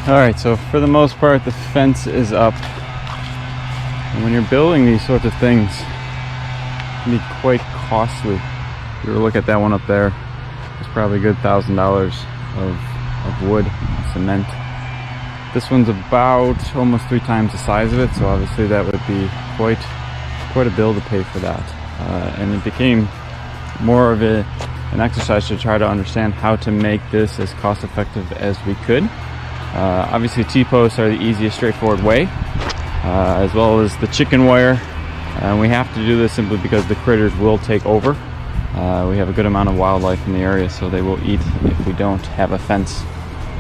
Alright, so for the most part the fence is up. And when you're building these sorts of things, it can be quite costly. If you were to look at that one up there, it's probably a good $1,000 of wood, cement. This one's about almost 3 times the size of it, so obviously that would be quite a bill to pay for that. And it became more of an exercise to try to understand how to make this as cost effective as we could. Obviously T-posts are the easiest, straightforward way, as well as the chicken wire. And we have to do this simply because the critters will take over. We have a good amount of wildlife in the area, so they will eat if we don't have a fence.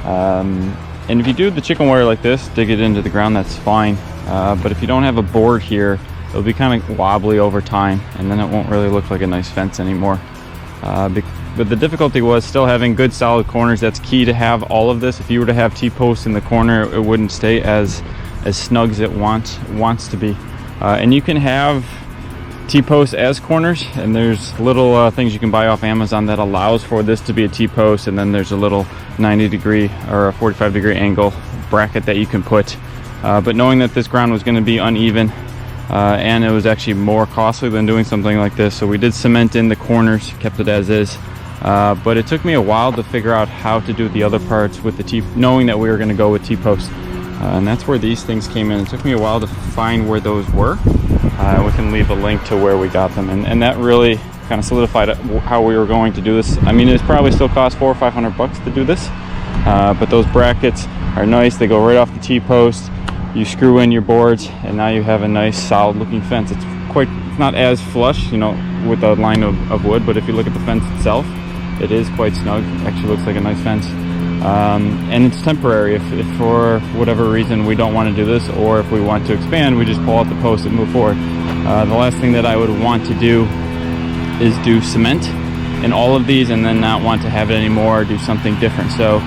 And if you do the chicken wire like this, dig it into the ground, that's fine. But if you don't have a board here, it'll be kind of wobbly over time, and then it won't really look like a nice fence anymore. But the difficulty was still having good solid corners. That's key to have all of this. If you were to have T-posts in the corner, it wouldn't stay as snug as it wants to be. And you can have T-posts as corners, and there's little things you can buy off Amazon that allows for this to be a T-post, and then there's a little 90-degree or a 45-degree angle bracket that you can put. But knowing that this ground was going to be uneven, and it was actually more costly than doing something like this, so we did cement in the corners, kept it as is. But it took me a while to figure out how to do the other parts with the knowing that we were going to go with T-posts. And that's where these things came in. It took me a while to find where those were. We can leave a link to where we got them, and that really kind of solidified how we were going to do this. I mean, it probably still cost $400 or $500 to do this, but those brackets are nice. They go right off the T-post. You screw in your boards, and now you have a nice solid looking fence. It's not as flush, you know, with a line of wood, but if you look at the fence itself, it is quite snug. It actually looks like a nice fence. And it's temporary. If for whatever reason we don't want to do this, or if we want to expand, we just pull out the post and move forward. The last thing that I would want to do is do cement in all of these and then not want to have it anymore, or do something different. So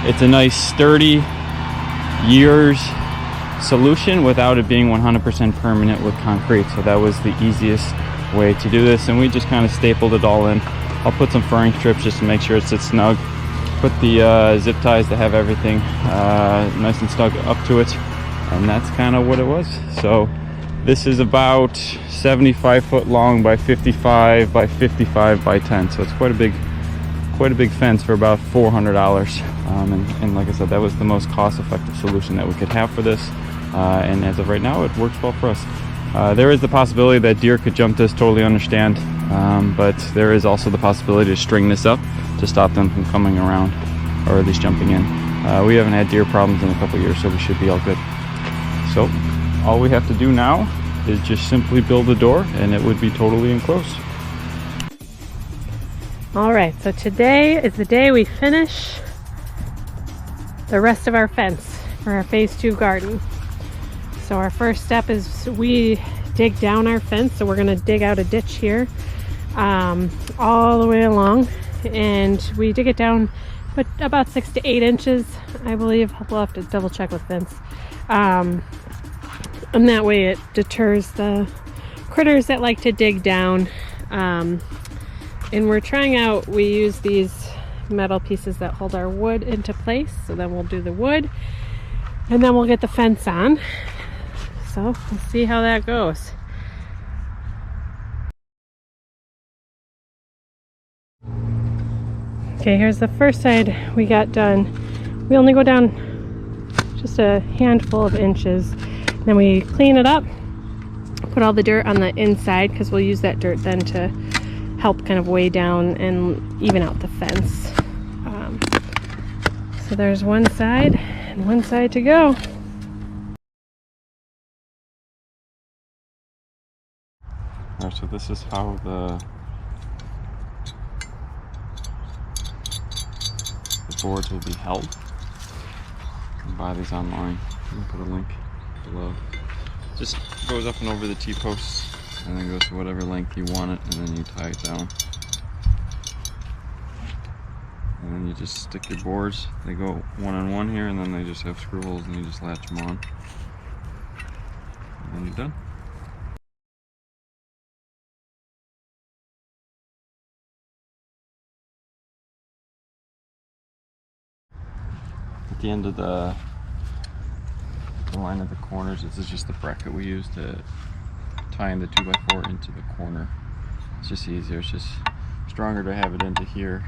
it's a nice sturdy years solution without it being 100% permanent with concrete. So that was the easiest way to do this, and we just kind of stapled it all in. I'll put some furring strips just to make sure it sits snug. Put the zip ties to have everything nice and snug up to it, and that's kind of what it was. So this is about 75 foot long by 55 by 55 by 10, so it's quite a big fence for about $400. And like I said, that was the most cost-effective solution that we could have for this, and as of right now it works well for us. There is the possibility that deer could jump this, totally understand, but there is also the possibility to string this up to stop them from coming around, or at least jumping in. We haven't had deer problems in a couple years, so we should be all good. So all we have to do now is just simply build a door, and it would be totally enclosed. All right, so today is the day we finish the rest of our fence for our phase 2 garden. So our first step is we dig down our fence. So we're going to dig out a ditch here all the way along, and we dig it down but about 6 to 8 inches, I believe. We'll have to double check with Vince, and that way it deters the critters that like to dig down. And we're trying out, we use these metal pieces that hold our wood into place. So then we'll do the wood, and then we'll get the fence on. So we'll see how that goes. Okay, here's the first side we got done. We only go down just a handful of inches. Then we clean it up, put all the dirt on the inside, because we'll use that dirt then to help kind of weigh down and even out the fence. So there's one side and one side to go. Alright, so this is how the boards will be held. You can buy these online. I'll put a link below. Just goes up and over the T-posts, and then goes to whatever length you want it, and then you tie it down. And then you just stick your boards. They go one on one here, and then they just have screw holes, and you just latch them on. And then you're done. At the end of the the line at the corners. This is just the bracket we use to tie in the 2x4 into the corner. It's just easier. It's just stronger to have it into here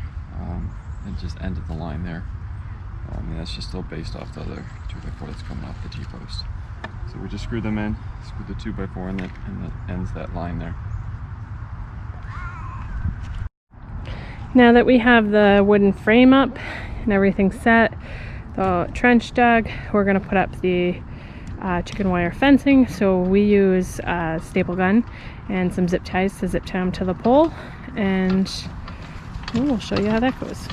and just end at the line there. And that's just still based off the other 2x4 that's coming off the T-post. So we just screw them in, screw the 2x4 and that ends that line there. Now that we have the wooden frame up and everything set, the trench dug, we're going to put up the chicken wire fencing. So we use a staple gun and some zip ties to zip tie them to the pole, and we'll show you how that goes.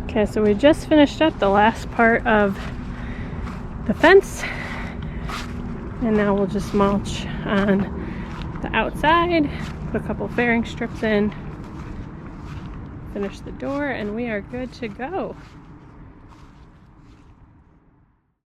Okay, so we just finished up the last part of the fence, and now we'll just mulch on the outside, put a couple fairing strips in, finish the door, and we are good to go.